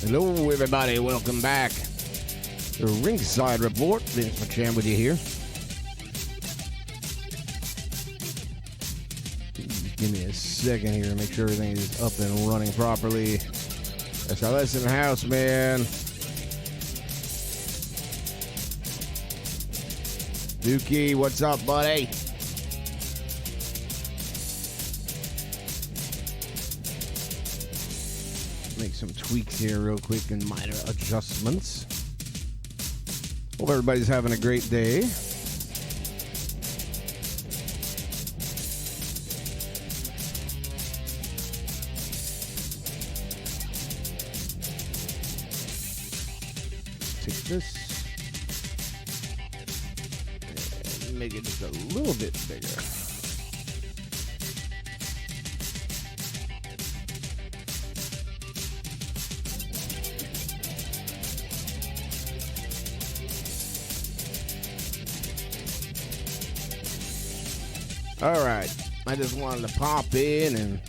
Hello, everybody. Welcome back. The Ringside Report. Vince McSham with you here. Just give me a second here to make sure everything is up and running properly. SLS in the house, man. Dookie, what's up, buddy? Make some tweaks here real quick and minor adjustments. Hope everybody's having a great day. Take this and make it just a little bit bigger. All right, I just wanted to pop in and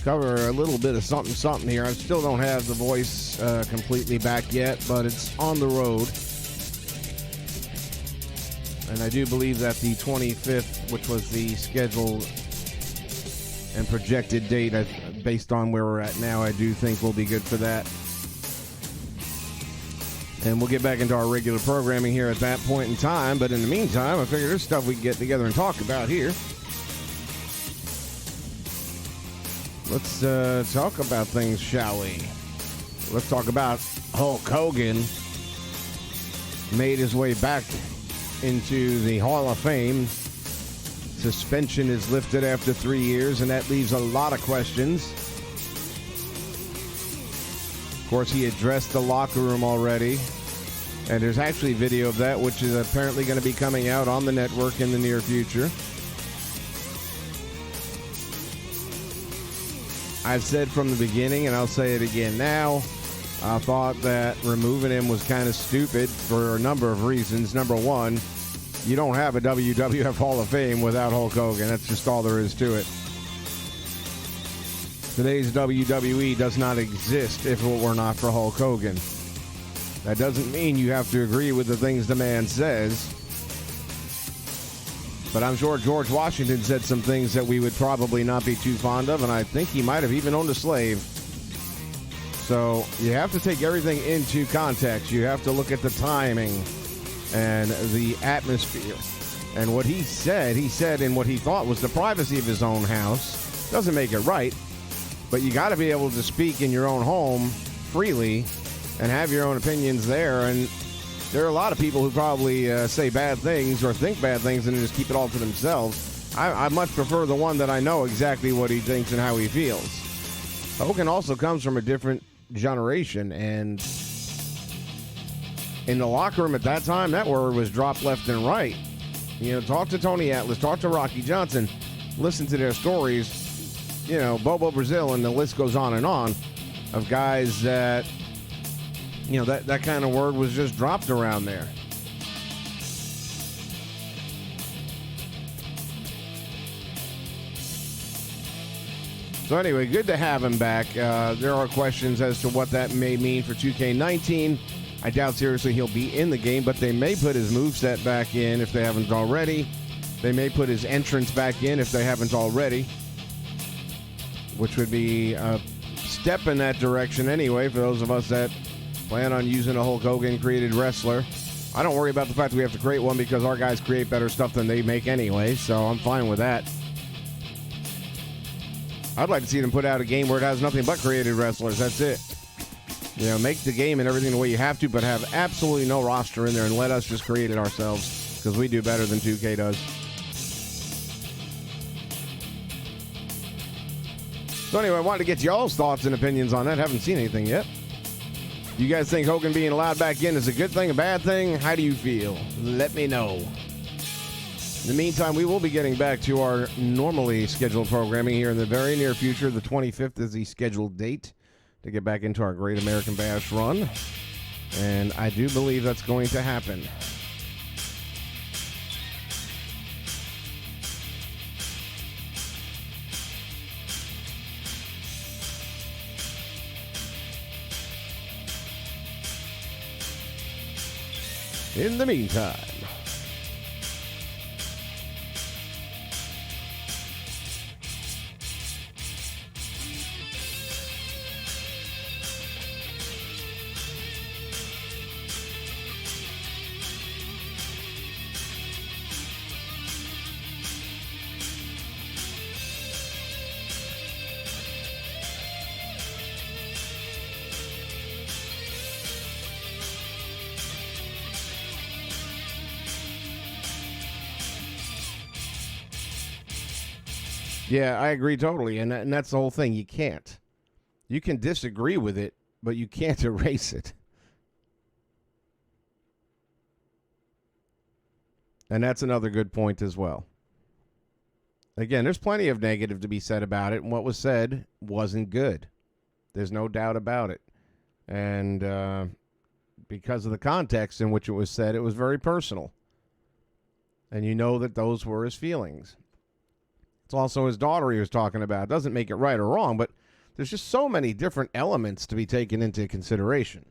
cover a little bit of something here. I still don't have the voice completely back yet, but it's on the road. And I do believe that the 25th, which was the scheduled and projected date, based on where we're at now, I do think we'll be good for that. And we'll get back into our regular programming here at that point in time. But in the meantime, I figure there's stuff we can get together and talk about here. Let's talk about things, shall we? Let's talk about Hulk Hogan. Made his way back into the Hall of Fame. Suspension is lifted after 3 years, and that leaves a lot of questions. Of course, he addressed the locker room already. And there's actually video of that, which is apparently going to be coming out on the network in the near future. I've said from the beginning, and I'll say it again now, I thought that removing him was kind of stupid for a number of reasons. Number one, you don't have a WWF Hall of Fame without Hulk Hogan. That's just all there is to it. Today's WWE does not exist if it were not for Hulk Hogan. That doesn't mean you have to agree with the things the man says. But I'm sure George Washington said some things that we would probably not be too fond of, and I think he might have even owned a slave. So you have to take everything into context. You have to look at the timing and the atmosphere. And what he said in what he thought was the privacy of his own house. Doesn't make it right, but you got to be able to speak in your own home freely and have your own opinions there. And there are a lot of people who probably say bad things or think bad things and just keep it all to themselves. I much prefer the one that I know exactly what he thinks and how he feels. Hogan also comes from a different generation, and in the locker room at that time, that word was dropped left and right. You know, talk to Tony Atlas, talk to Rocky Johnson, listen to their stories, you know, Bobo Brazil, and the list goes on of guys that, you know, that kind of word was just dropped around there. So anyway, good to have him back. There are questions as to what that may mean for 2K19. I doubt seriously he'll be in the game, but they may put his moveset back in if they haven't already. They may put his entrance back in if they haven't already, which would be a step in that direction anyway for those of us that plan on using a Hulk Hogan created wrestler. I don't worry about the fact that we have to create one because our guys create better stuff than they make anyway, so I'm fine with that. I'd like to see them put out a game where it has nothing but created wrestlers. That's it. You know, make the game and everything the way you have to, but have absolutely no roster in there and let us just create it ourselves because we do better than 2K does. So anyway, I wanted to get y'all's thoughts and opinions on that. Haven't seen anything yet. You guys think Hogan being allowed back in is a good thing, a bad thing? How do you feel? Let me know. In the meantime, we will be getting back to our normally scheduled programming here in the very near future. The 25th is the scheduled date to get back into our Great American Bash run. And I do believe that's going to happen. in the meantime. Yeah, I agree totally, and that's the whole thing. You can't. You can disagree with it, but you can't erase it. And that's another good point as well. Again, there's plenty of negative to be said about it, and what was said wasn't good. There's no doubt about it. And because of the context in which it was said, it was very personal. And you know that those were his feelings. It's also his daughter he was talking about. It doesn't make it right or wrong, but there's just so many different elements to be taken into consideration.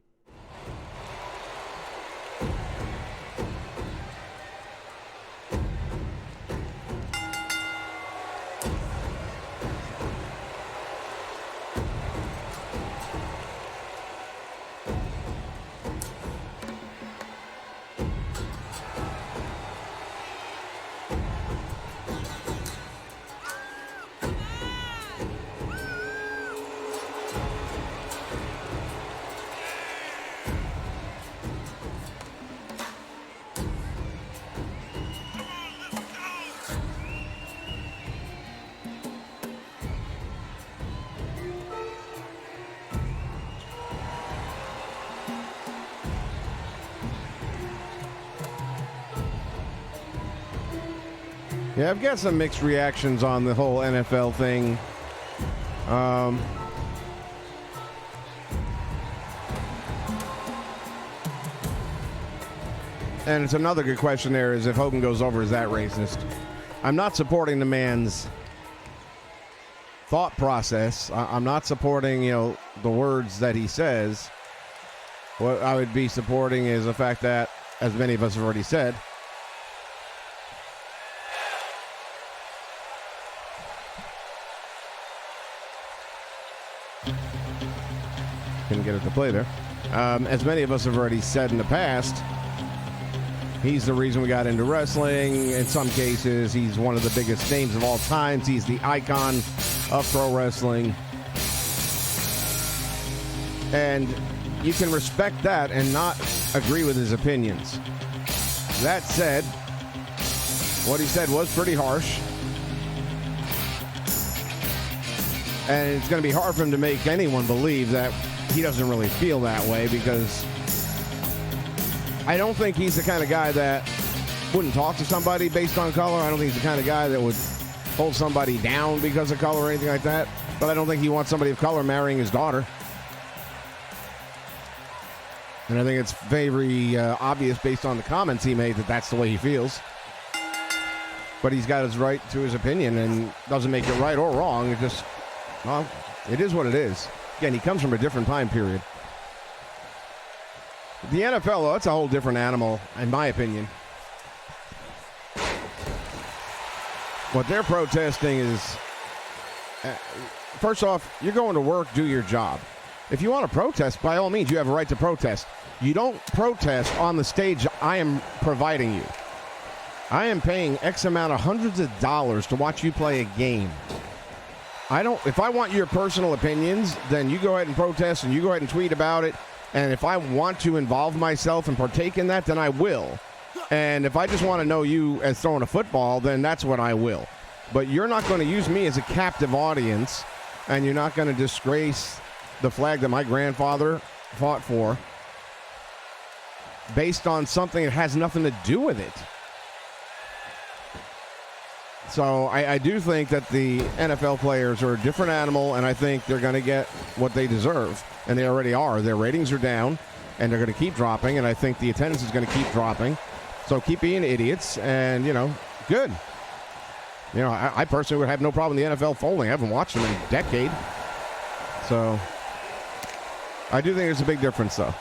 Yeah, I've got some mixed reactions on the whole NFL thing. And it's another good question there is if Hogan goes over, is that racist? I'm not supporting the man's thought process. I'm not supporting, the words that he says. What I would be supporting is the fact that, as many of us have already said, couldn't get it to play there. As many of us have already said in the past, he's the reason we got into wrestling. In some cases, he's one of the biggest names of all time. He's the icon of pro wrestling. And you can respect that and not agree with his opinions. That said, what he said was pretty harsh. And it's going to be hard for him to make anyone believe that he doesn't really feel that way, because I don't think he's the kind of guy that wouldn't talk to somebody based on color. I don't think he's the kind of guy that would hold somebody down because of color or anything like that. But I don't think he wants somebody of color marrying his daughter. And I think it's very obvious based on the comments he made that that's the way he feels. But he's got his right to his opinion and doesn't make it right or wrong. It just, well, it is what it is. Again, he comes from a different time period. The NFL, though, that's a whole different animal, in my opinion. What they're protesting is, first off, you're going to work, do your job. If you want to protest, by all means, you have a right to protest. You don't protest on the stage I am providing you. I am paying X amount of hundreds of dollars to watch you play a game. If I want your personal opinions, then you go ahead and protest and you go ahead and tweet about it. And if I want to involve myself and partake in that, then I will. And if I just want to know you as throwing a football, then that's what I will. But you're not going to use me as a captive audience, and you're not going to disgrace the flag that my grandfather fought for based on something that has nothing to do with it. So I do think that the NFL players are a different animal, and I think they're going to get what they deserve. And they already are. Their ratings are down, and they're going to keep dropping, and I think the attendance is going to keep dropping. So keep being idiots, and, good. I personally would have no problem with the NFL folding. I haven't watched them in a decade. So I do think there's a big difference, though.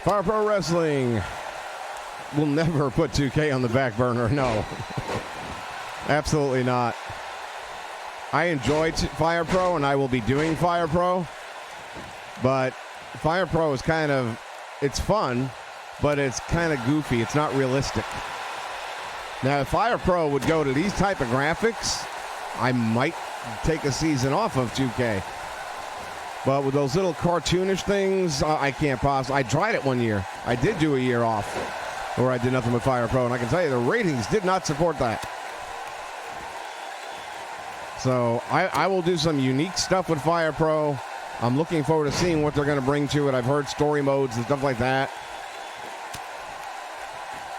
Fire Pro Wrestling will never put 2K on the back burner. No. Absolutely not. I enjoy Fire Pro, and I will be doing Fire Pro. But Fire Pro is kind of, it's fun, but it's kind of goofy. It's not realistic. Now, if Fire Pro would go to these type of graphics, I might take a season off of 2K. But with those little cartoonish things, I can't possibly. I tried it one year. I did do a year off where I did nothing with Fire Pro, and I can tell you the ratings did not support that. So I will do some unique stuff with Fire Pro. I'm looking forward to seeing what they're going to bring to it. I've heard story modes and stuff like that.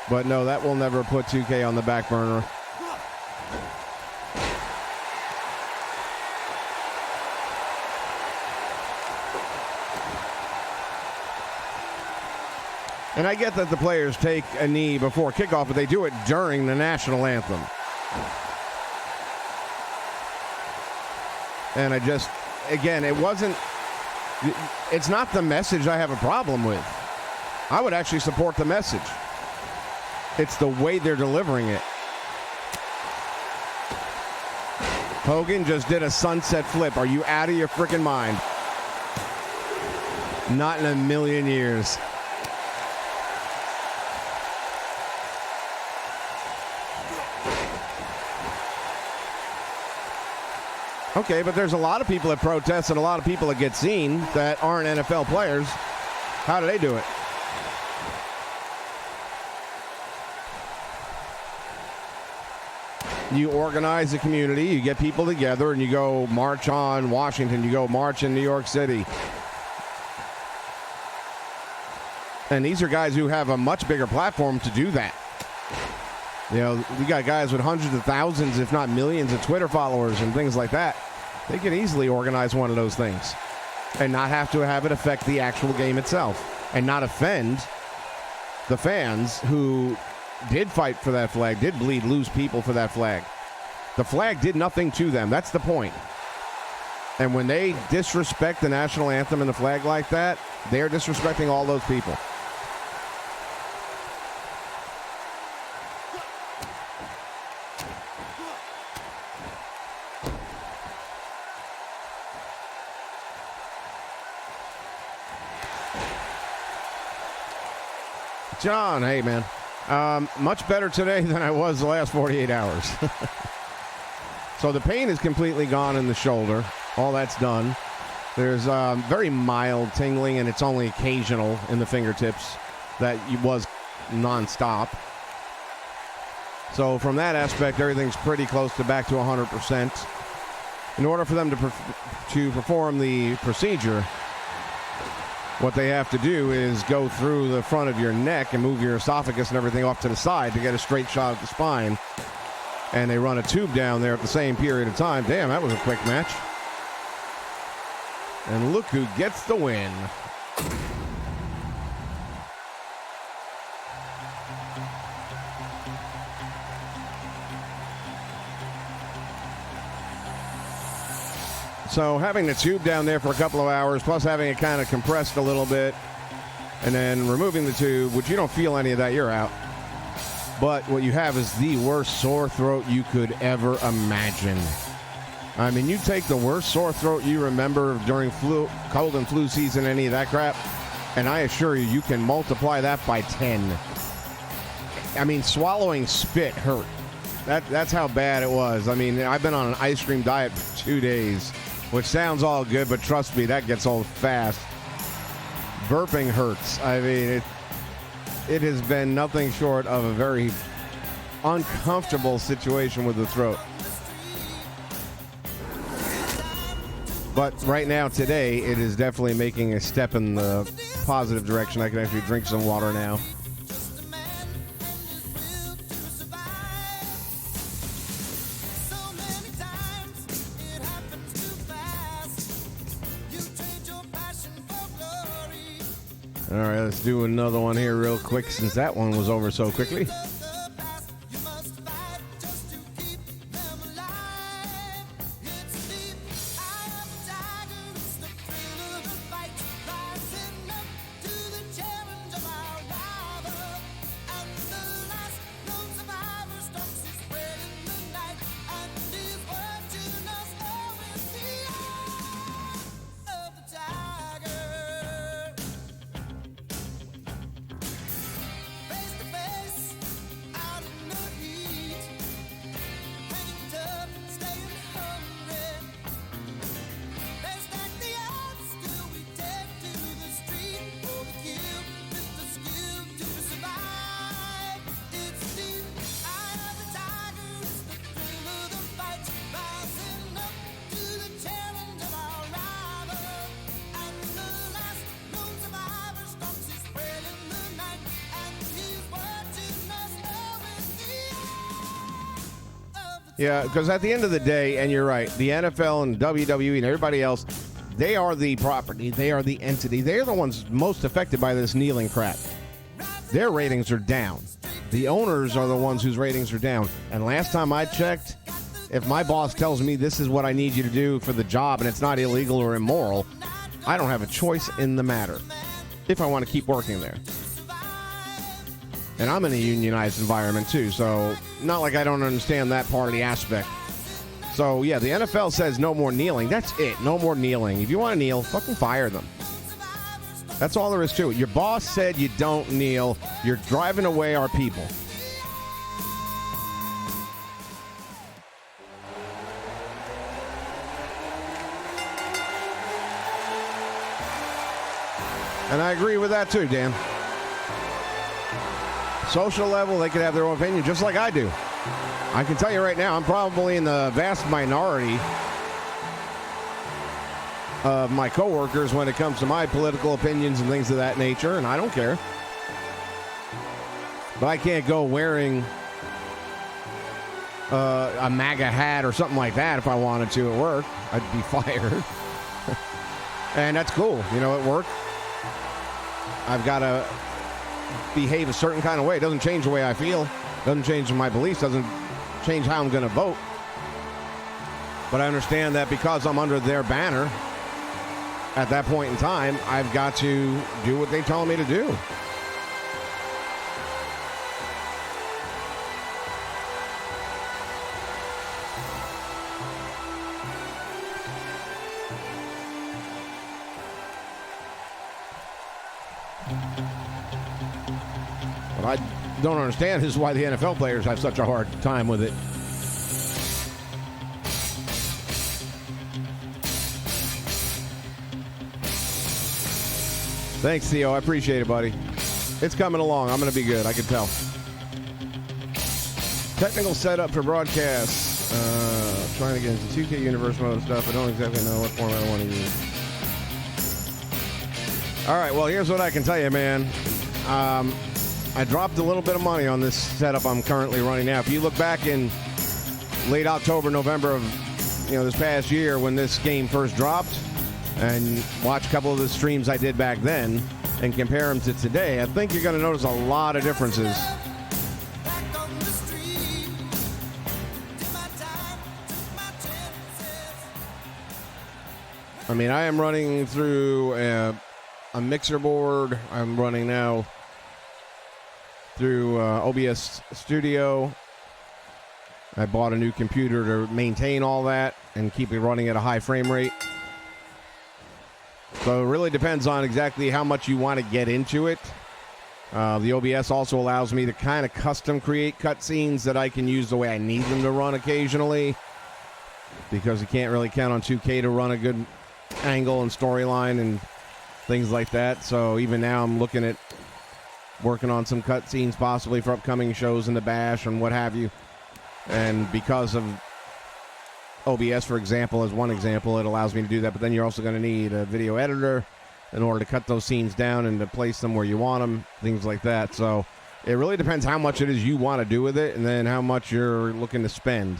But no, that will never put 2K on the back burner. And I get that the players take a knee before kickoff, but they do it during the national anthem. And I just, again, it's not the message I have a problem with. I would actually support the message. It's the way they're delivering it. Hogan just did a sunset flip. Are you out of your freaking mind? Not in a million years. Okay, but there's a lot of people that protest and a lot of people that get seen that aren't NFL players. How do they do it? You organize a community, you get people together, and you go march on Washington, you go march in New York City. And these are guys who have a much bigger platform to do that. You know, we got guys with hundreds of thousands, if not millions, of Twitter followers and things like that. They can easily organize one of those things and not have to have it affect the actual game itself and not offend the fans who did fight for that flag, did bleed, lose people for that flag. The flag did nothing to them. That's the point. And when they disrespect the national anthem and the flag like that, they're disrespecting all those people. John, hey, man. Much better today than I was the last 48 hours. So the pain is completely gone in the shoulder. All that's done. There's very mild tingling, and it's only occasional in the fingertips. That was nonstop. So from that aspect, everything's pretty close to back to 100%. In order for them to perform the procedure, what they have to do is go through the front of your neck and move your esophagus and everything off to the side to get a straight shot at the spine. And they run a tube down there at the same period of time. Damn, that was a quick match. And look who gets the win. So having the tube down there for a couple of hours, plus having it kind of compressed a little bit, and then removing the tube, which you don't feel any of that, you're out. But what you have is the worst sore throat you could ever imagine. I mean, you take the worst sore throat you remember during cold and flu season, any of that crap, and I assure you, you can multiply that by 10. I mean, swallowing spit hurt. That's how bad it was. I mean, I've been on an ice cream diet for 2 days, which sounds all good, but trust me, that gets old fast. Burping hurts. I mean, it has been nothing short of a very uncomfortable situation with the throat. But right now, today, it is definitely making a step in the positive direction. I can actually drink some water now. All right, let's do another one here real quick since that one was over so quickly. Yeah, because at the end of the day, and you're right, the NFL and WWE and everybody else, they are the property. They are the entity. They're the ones most affected by this kneeling crap. Their ratings are down. The owners are the ones whose ratings are down. And last time I checked, if my boss tells me this is what I need you to do for the job and it's not illegal or immoral, I don't have a choice in the matter if I want to keep working there. And I'm in a unionized environment too, so not like I don't understand that part of the aspect. So yeah, the NFL says no more kneeling. That's it. No more kneeling. If you want to kneel, fucking fire them. That's all there is to it. Your boss said you don't kneel. You're driving away our people. And I agree with that too, Dan. Social level, they could have their own opinion, just like I do. I can tell you right now, I'm probably in the vast minority of my coworkers when it comes to my political opinions and things of that nature, and I don't care. But I can't go wearing a MAGA hat or something like that if I wanted to at work. I'd be fired. And that's cool. You know, at work, I've got to behave a certain kind of way. It doesn't change the way I feel. Doesn't change my beliefs. Doesn't change how I'm going to vote. But I understand that because I'm under their banner at that point in time, I've got to do what they tell me to do. What I don't understand is why the NFL players have such a hard time with it. Thanks, Theo. I appreciate it, buddy. It's coming along. I'm going to be good. I can tell. Technical setup for broadcasts. Trying to get into 2K Universe mode and stuff. I don't exactly know what format I want to use. All right. Well, here's what I can tell you, man. I dropped a little bit of money on this setup I'm currently running now. If you look back in late October, November of this past year when this game first dropped, and watch a couple of the streams I did back then and compare them to today, I think you're going to notice a lot of differences. I mean, I am running through a mixer board. I'm running now through OBS Studio. I bought a new computer to maintain all that and keep it running at a high frame rate. So it really depends on exactly how much you want to get into it. The OBS also allows me to kind of custom create cutscenes that I can use the way I need them to run occasionally, because you can't really count on 2K to run a good angle and storyline and things like that. So even now I'm looking at working on some cutscenes possibly for upcoming shows in the Bash and what have you. And because of OBS, for example, as one example, it allows me to do that. But then you're also going to need a video editor in order to cut those scenes down and to place them where you want them, things like that. So it really depends how much it is you want to do with it and then how much you're looking to spend.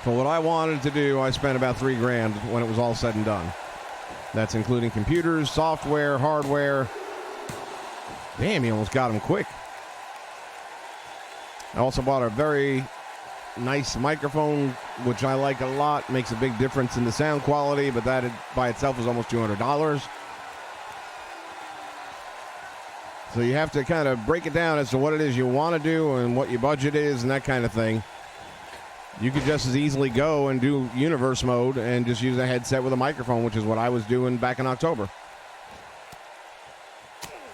For what I wanted to do, I spent about $3,000 when it was all said and done. That's including computers, software, hardware. Damn, you almost got them quick. I also bought a very nice microphone, which I like a lot. Makes a big difference in the sound quality, but that by itself is almost $200. So you have to kind of break it down as to what it is you want to do and what your budget is and that kind of thing. You could just as easily go and do universe mode and just use a headset with a microphone, which is what I was doing back in October.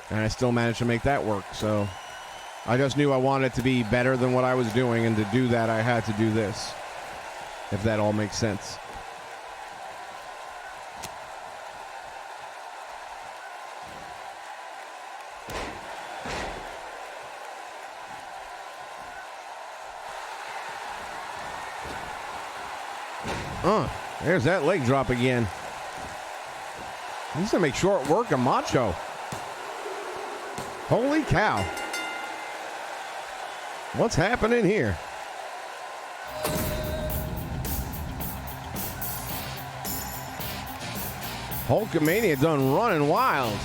And I still managed to make that work. So I just knew I wanted it to be better than what I was doing, and to do that, I had to do this, if that all makes sense. There's that leg drop again. He's going to make short work of Macho. Holy cow. What's happening here? Hulkamania done running wild.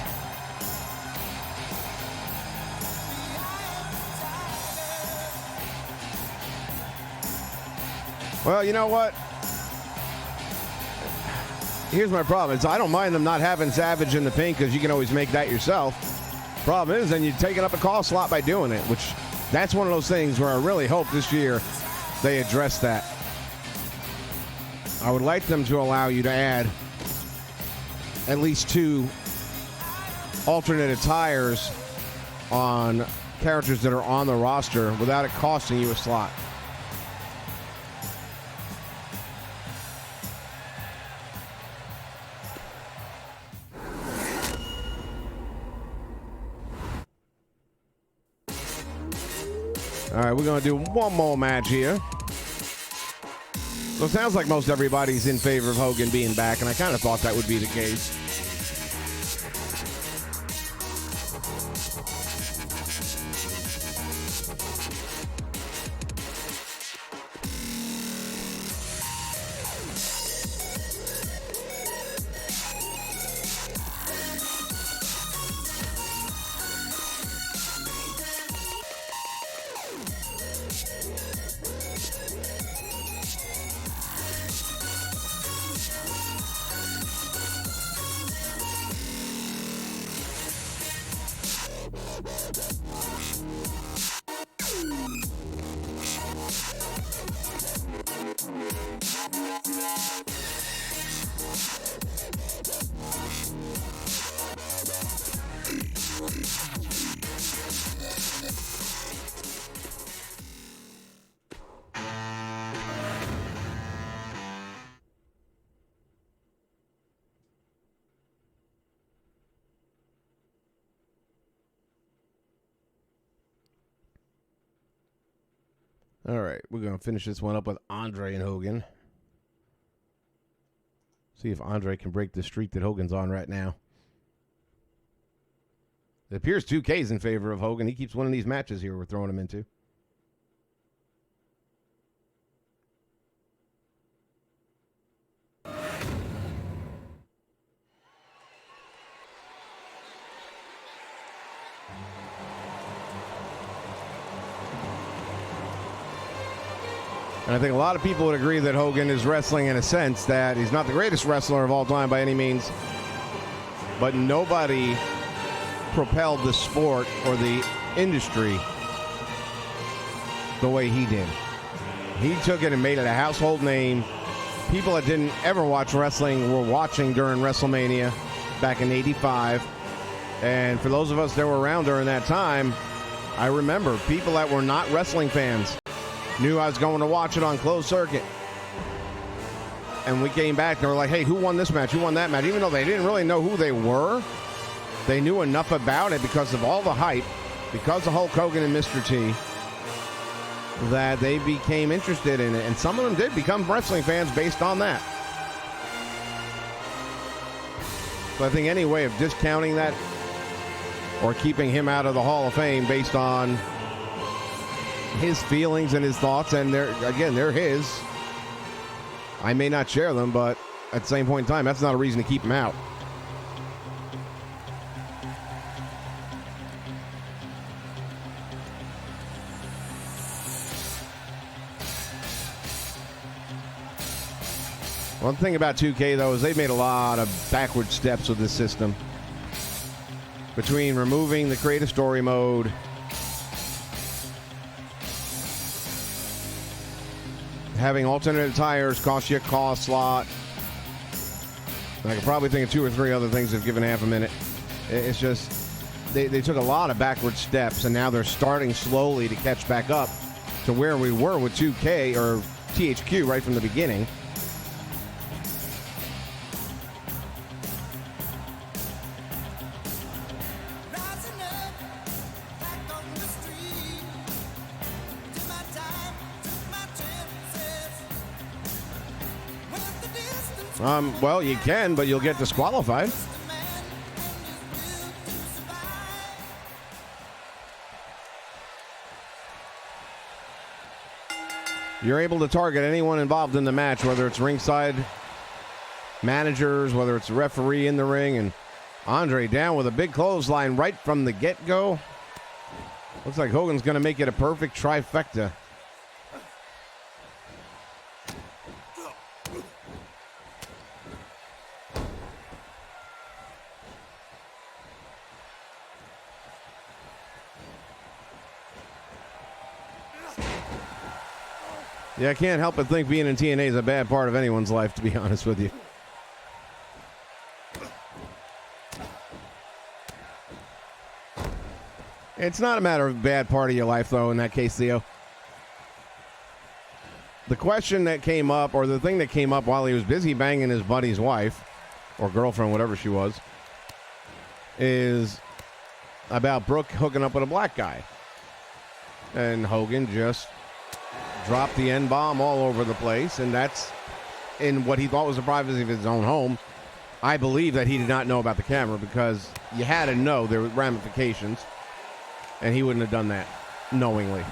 Well, you know what? Here's my problem. Is I don't mind them not having Savage in the pink because you can always make that yourself. Problem is, then you're taking up a call slot by doing it, which that's one of those things where I really hope this year they address that. I would like them to allow you to add at least 2 alternate attires on characters that are on the roster without it costing you a slot. All right, we're going to do one more match here. So it sounds like most everybody's in favor of Hogan being back, and I kind of thought that would be the case. All right, we're going to finish this one up with Andre and Hogan. See if Andre can break the streak that Hogan's on right now. It appears 2K's in favor of Hogan. He keeps winning these matches here we're throwing him into. And I think a lot of people would agree that Hogan is wrestling in a sense that he's not the greatest wrestler of all time by any means, but nobody propelled the sport or the industry the way he did. He took it and made it a household name. People that didn't ever watch wrestling were watching during WrestleMania back in '85. And for those of us that were around during that time, I remember people that were not wrestling fans knew I was going to watch it on closed circuit. And we came back and they were like, hey, who won this match? Who won that match? Even though they didn't really know who they were, they knew enough about it because of all the hype, because of Hulk Hogan and Mr. T, that they became interested in it. And some of them did become wrestling fans based on that. So I think any way of discounting that or keeping him out of the Hall of Fame based on his feelings and his thoughts, and they're his. I may not share them, but at the same point in time, that's not a reason to keep him out. One thing about 2K, though, is they've made a lot of backward steps with this system. Between removing the create a story mode, having alternate tires cost you a call slot. I could probably think of 2 or 3 other things if given half a minute. It's just, they took a lot of backward steps, and now they're starting slowly to catch back up to where we were with 2K or THQ right from the beginning. Well, you can, but you'll get disqualified. You're able to target anyone involved in the match, whether it's ringside managers, whether it's a referee in the ring, and Andre down with a big clothesline right from the get-go. Looks like Hogan's going to make it a perfect trifecta. Yeah, I can't help but think being in TNA is a bad part of anyone's life, to be honest with you. It's not a matter of a bad part of your life, though, in that case, Theo. The question that came up, or the thing that came up while he was busy banging his buddy's wife, or girlfriend, whatever she was, is about Brooke hooking up with a black guy. And Hogan just dropped the N-bomb all over the place, and that's in what he thought was the privacy of his own home. I believe that he did not know about the camera, because you had to know there were ramifications, and he wouldn't have done that knowingly.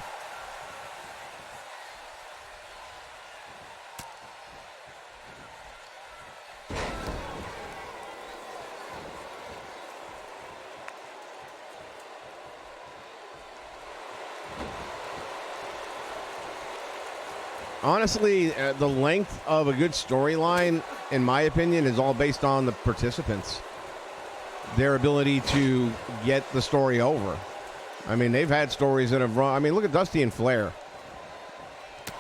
Honestly, the length of a good storyline, in my opinion, is all based on the participants. Their ability to get the story over. I mean, they've had stories that have run. I mean, look at Dusty and Flair.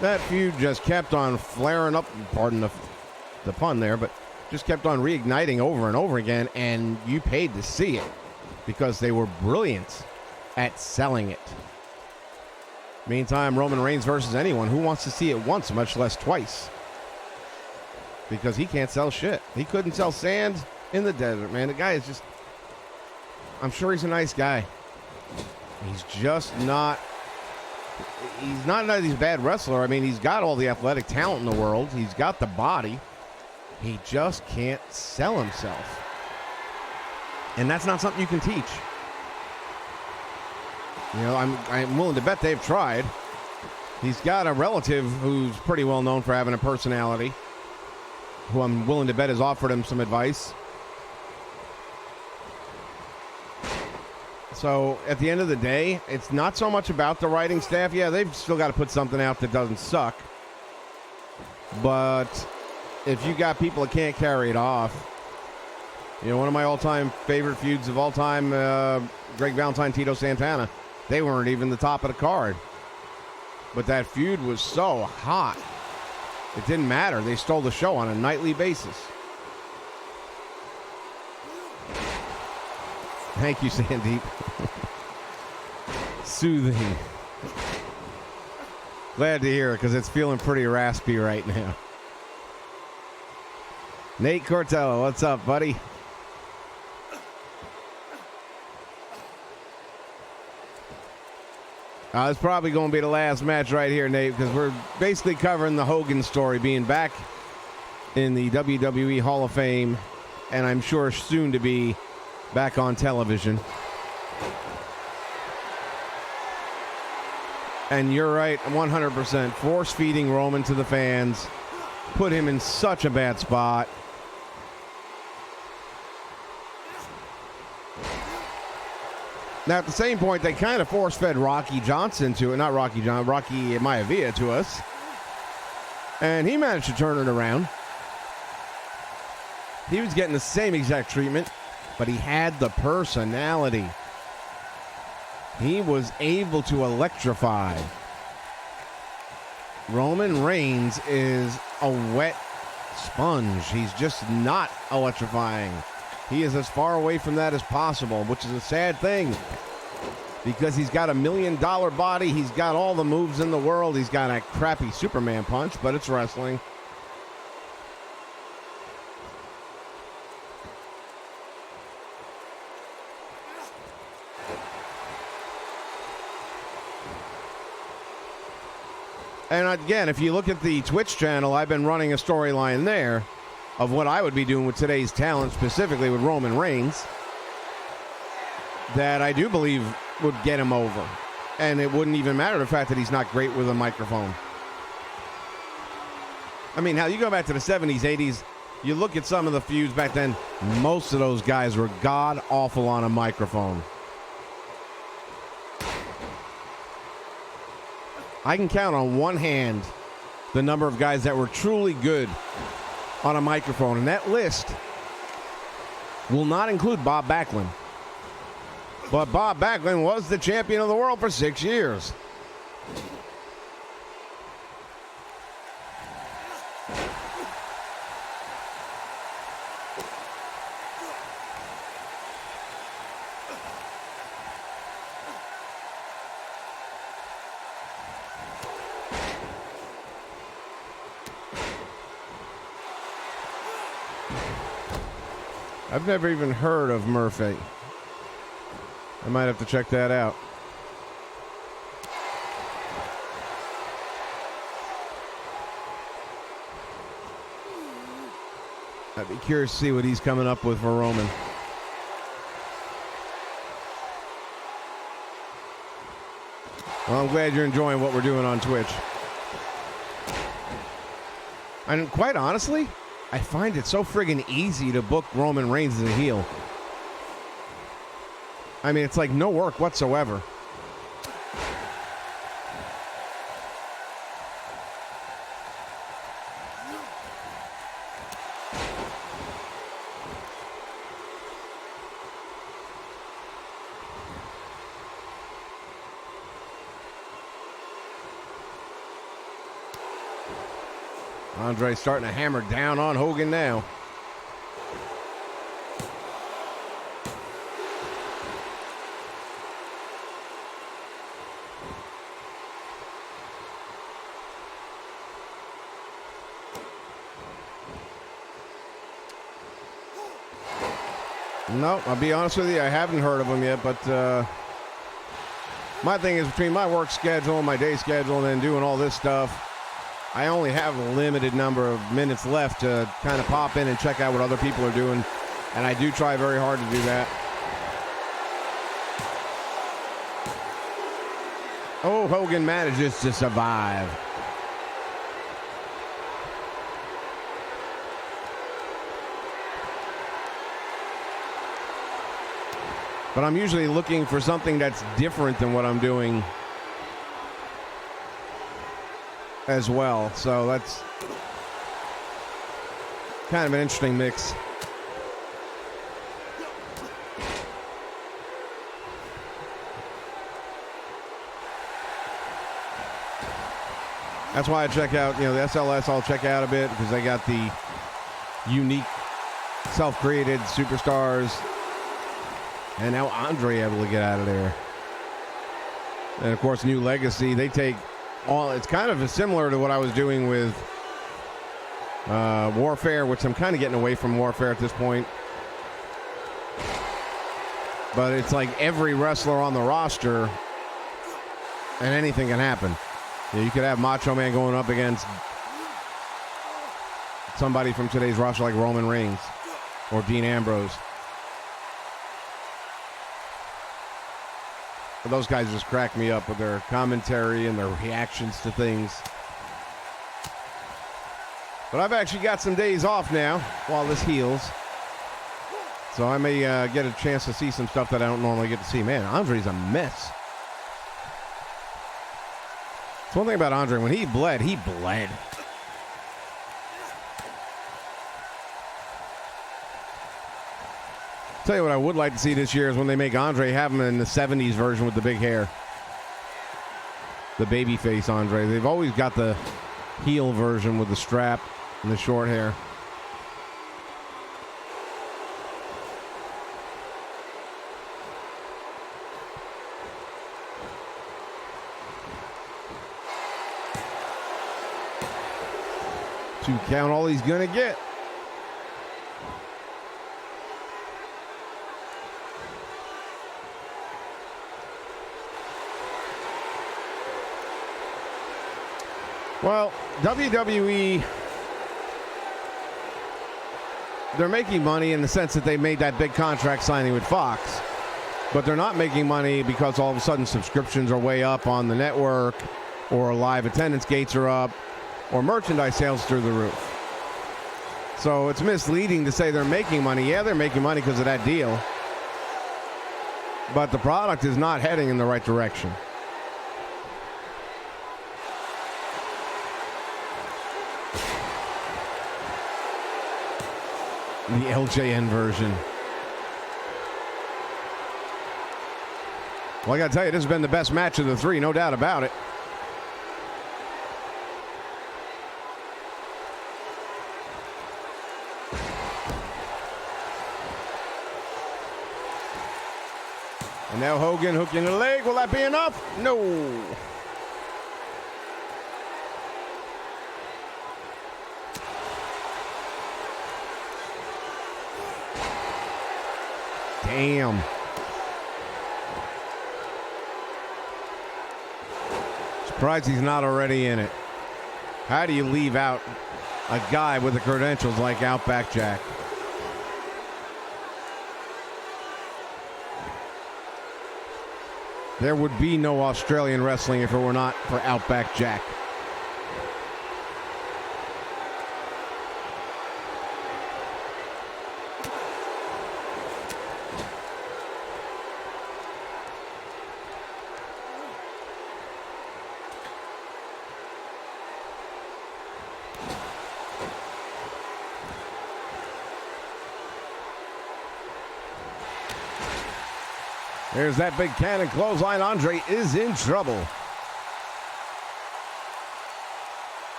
That feud just kept on flaring up, pardon the pun there, but just kept on reigniting over and over again, and you paid to see it because they were brilliant at selling it. Meantime, Roman Reigns versus anyone, who wants to see it once, much less twice? Because he can't sell shit. He couldn't sell sand in the desert, man. The guy is just, I'm sure he's a nice guy. He's just not, he's not a bad wrestler. I mean, he's got all the athletic talent in the world. He's got the body. He just can't sell himself. And that's not something you can teach. You know, I'm willing to bet they've tried. He's got a relative who's pretty well known for having a personality, who I'm willing to bet has offered him some advice. So at the end of the day, it's not so much about the writing staff. Yeah, they've still got to put something out that doesn't suck. But if you got people that can't carry it off, you know, one of my all-time favorite feuds of all time, Greg Valentine, Tito Santana, they weren't even the top of the card. But that feud was so hot. It didn't matter. They stole the show on a nightly basis. Thank you, Sandeep. Soothing. Glad to hear it, because it's feeling pretty raspy right now. Nate Cortello, what's up, buddy? It's probably going to be the last match right here, Nate, because we're basically covering the Hogan story, being back in the WWE Hall of Fame, and I'm sure soon to be back on television. And you're right, 100%. Force-feeding Roman to the fans put him in such a bad spot. Now, at the same point, they kind of force-fed Rocky Johnson to it. Not Rocky Johnson, Rocky Maivia to us. And he managed to turn it around. He was getting the same exact treatment, but he had the personality. He was able to electrify. Roman Reigns is a wet sponge. He's just not electrifying. He is as far away from that as possible, which is a sad thing, because he's got $1 million body. He's got all the moves in the world. He's got a crappy Superman punch, but it's wrestling. And again, if you look at the Twitch channel, I've been running a storyline there of what I would be doing with today's talent, specifically with Roman Reigns, that I do believe would get him over. And it wouldn't even matter the fact that he's not great with a microphone. I mean, hell, you go back to the 70s, 80s, you look at some of the feuds back then, most of those guys were god-awful on a microphone. I can count on one hand the number of guys that were truly good on a microphone, and that list will not include Bob Backlund. But Bob Backlund was the champion of the world for 6 years. I've never even heard of Murphy. I might have to check that out. I'd be curious to see what he's coming up with for Roman. Well, I'm glad you're enjoying what we're doing on Twitch. And quite honestly, I find it so friggin' easy to book Roman Reigns as a heel. I mean, it's like no work whatsoever. Andre starting to hammer down on Hogan now. No, I'll be honest with you, I haven't heard of him yet, but my thing is between my work schedule, my day schedule, and then doing all this stuff, I only have a limited number of minutes left to kind of pop in and check out what other people are doing, and I do try very hard to do that. Oh, Hogan manages to survive. But I'm usually looking for something that's different than what I'm doing as well. So that's kind of an interesting mix. That's why I check out, the SLS I'll check out a bit because they got the unique self-created superstars. And now Andre able to get out of there. And of course, New Legacy, they take all, it's kind of similar to what I was doing with Warfare, which I'm kind of getting away from Warfare at this point. But it's like every wrestler on the roster, and anything can happen. You could have Macho Man going up against somebody from today's roster like Roman Reigns or Dean Ambrose. But those guys just crack me up with their commentary and their reactions to things. But I've actually got some days off now while this heals. So I may get a chance to see some stuff that I don't normally get to see. Man, Andre's a mess. It's one thing about Andre. When he bled, he bled. Tell you what I would like to see this year is when they make Andre have him in the 70s version with the big hair. The babyface Andre. They've always got the heel version with the strap and the short hair. To count all he's going to get. Well, WWE, they're making money in the sense that they made that big contract signing with Fox, but they're not making money because all of a sudden subscriptions are way up on the network, or live attendance gates are up, or merchandise sales through the roof. So it's misleading to say they're making money. Yeah, they're making money because of that deal. But the product is not heading in the right direction. The LJN version. Well, I got to tell you, this has been the best match of the three, no doubt about it. And now Hogan hooking the leg. Will that be enough? No. Damn. Surprised he's not already in it. How do you leave out a guy with the credentials like Outback Jack? There would be no Australian wrestling if it were not for Outback Jack. There's that big cannon clothesline. Andre is in trouble.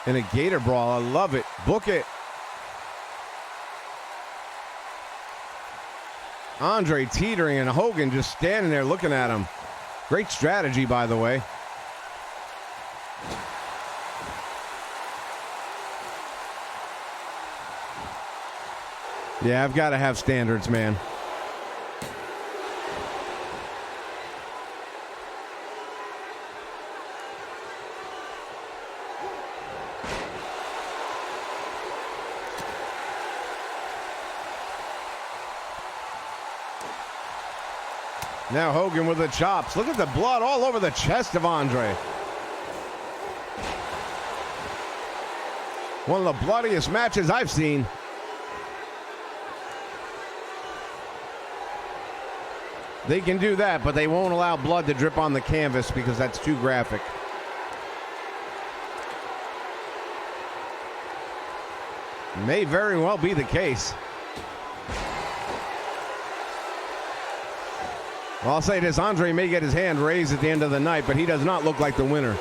In a gator brawl. I love it. Book it. Andre teetering and Hogan just standing there looking at him. Great strategy, by the way. Yeah, I've got to have standards, man. Now Hogan with the chops. Look at the blood all over the chest of Andre. One of the bloodiest matches I've seen. They can do that, but they won't allow blood to drip on the canvas because that's too graphic. May very well be the case. Well, I'll say this, Andre may get his hand raised at the end of the night, but he does not look like the winner.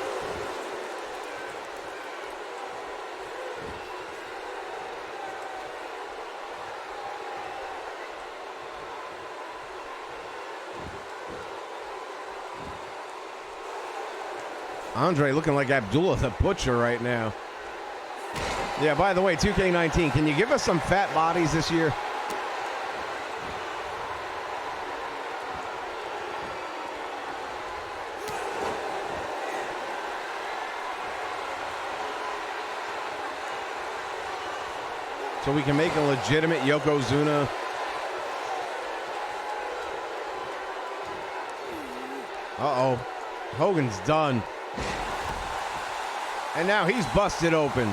Andre looking like Abdullah the Butcher right now. Yeah, by the way, 2K19, can you give us some fat bodies this year? So we can make a legitimate Yokozuna. Uh-oh. Hogan's done. And now he's busted open.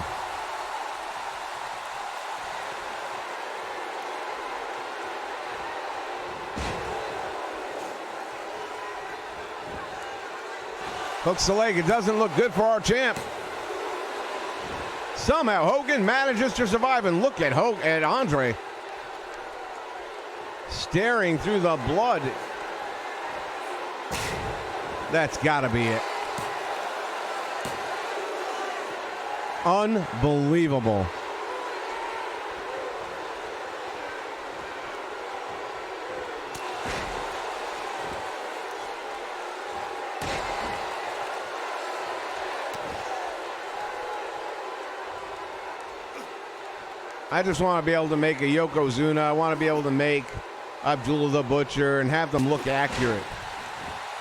Hooks the leg. It doesn't look good for our champ. Somehow Hogan manages to survive, and look at Andre staring through the blood. That's got to be it. Unbelievable. I just want to be able to make a Yokozuna. I want to be able to make Abdullah the Butcher and have them look accurate.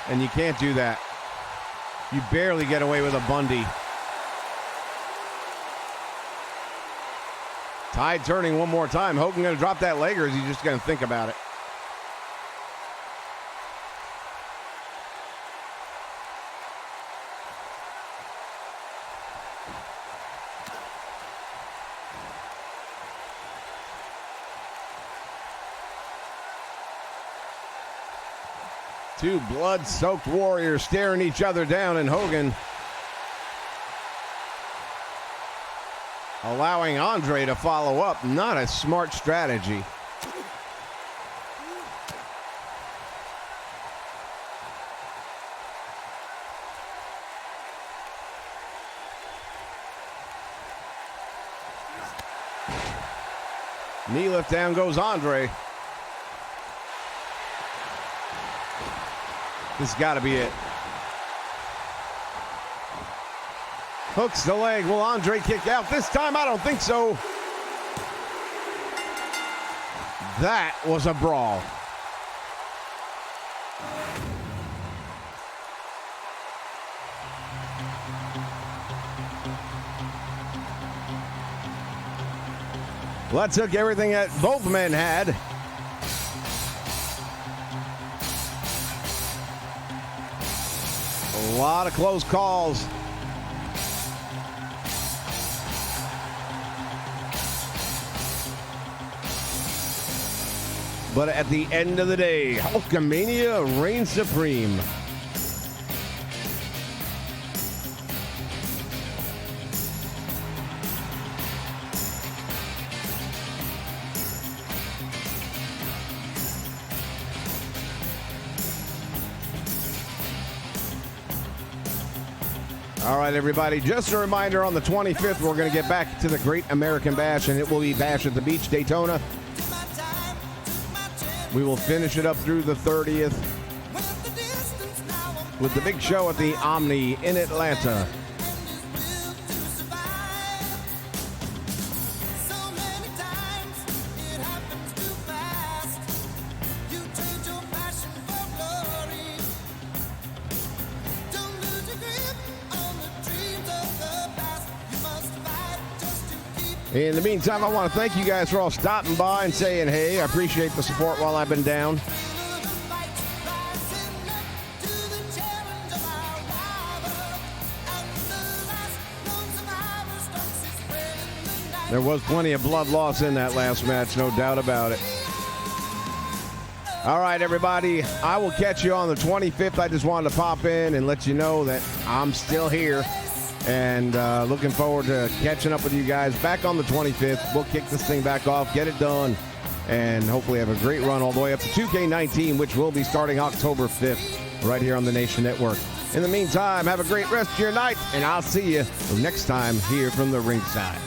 And you can't do that. You barely get away with a Bundy. Tide turning one more time. Hogan going to drop that leg, or is he just going to think about it? Two blood-soaked warriors staring each other down, and Hogan allowing Andre to follow up. Not a smart strategy. Knee lift, down goes Andre. This has got to be it. Hooks the leg. Will Andre kick out this time? I don't think so. That was a brawl. Well, that took everything that both men had. A lot of close calls. But at the end of the day, Hulkamania reigns supreme. All right, everybody, just a reminder, on the 25th, we're going to get back to the Great American Bash, and it will be Bash at the Beach, Daytona. We will finish it up through the 30th with the big show at the Omni in Atlanta. In the meantime, I want to thank you guys for all stopping by and saying hey. I appreciate the support while I've been down. There was plenty of blood loss in that last match, no doubt about it. All right, everybody, I will catch you on the 25th. I just wanted to pop in and let you know that I'm still here. And looking forward to catching up with you guys back on the 25th. We'll kick this thing back off, get it done, and hopefully have a great run all the way up to 2K18, which will be starting October 5th right here on the Nation Network. In the meantime, have a great rest of your night, and I'll see you next time here from the ringside.